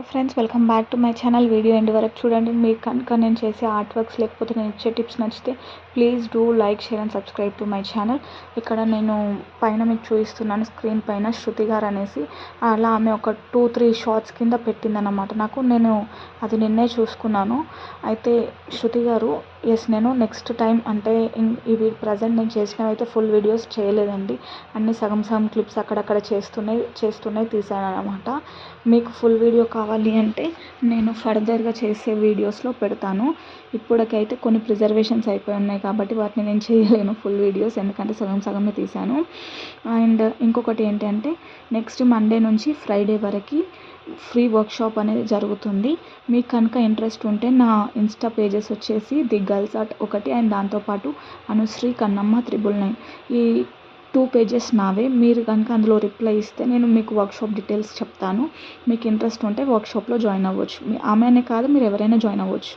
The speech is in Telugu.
Friends, welcome back to my channel. Video end వరకు చూడండి. మీకు కనుక నేను చేసే ఆర్ట్ వర్క్స్ లేకపోతే నేను ఇచ్చే టిప్స్ నచ్చితే please do like, share and subscribe to my channel. ఇక్కడ నేను పైన మీకు చూపిస్తున్నాను స్క్రీన్ పైన శృతి గారు అనేసి. అలా ఆమె ఒక 2-3 షార్ట్స్ కింద పెట్టిందన్నమాట నాకు. నేను అది నిన్నే చూసుకున్నాను. అయితే శృతి గారు నేను నెక్స్ట్ టైం అంటే ఇవి ప్రజెంట్ నేను చేసినవి అయితే ఫుల్ వీడియోస్ చేయలేదండి. అన్ని సగం సగం క్లిప్స్ అక్కడక్కడ చేస్తూనే తీసాను అనమాట. మీకు ఫుల్ వీడియో కావాలి అంటే నేను ఫర్దర్గా చేసే వీడియోస్లో పెడతాను. ఇప్పటికైతే కొన్ని ప్రిజర్వేషన్స్ అయిపోయి ఉన్నాయి కాబట్టి వాటిని నేను చేయలేను ఫుల్ వీడియోస్, ఎందుకంటే సగం సగమే తీసాను. అండ్ ఇంకొకటి ఏంటంటే నెక్స్ట్ మండే నుంచి ఫ్రైడే వరకు ఫ్రీ వర్క్షాప్ అనేది జరుగుతుంది. మీకు కనుక ఇంట్రెస్ట్ ఉంటే నా ఇన్స్టా పేజెస్ వచ్చేసి ది గర్ల్స్ ఆర్ట్ ఒకటి అండ్ దాంతోపాటు అనుశ్రీ కన్నమ్మ 999 ఈ 2 పేజెస్ నావే. మీరు కనుక అందులో రిప్లై ఇస్తే నేను మీకు వర్క్షాప్ డీటెయిల్స్ చెప్తాను. మీకు ఇంట్రెస్ట్ ఉంటే వర్క్షాప్లో జాయిన్ అవ్వచ్చు. ఆమెనే కాదు, మీరు ఎవరైనా జాయిన్ అవ్వచ్చు.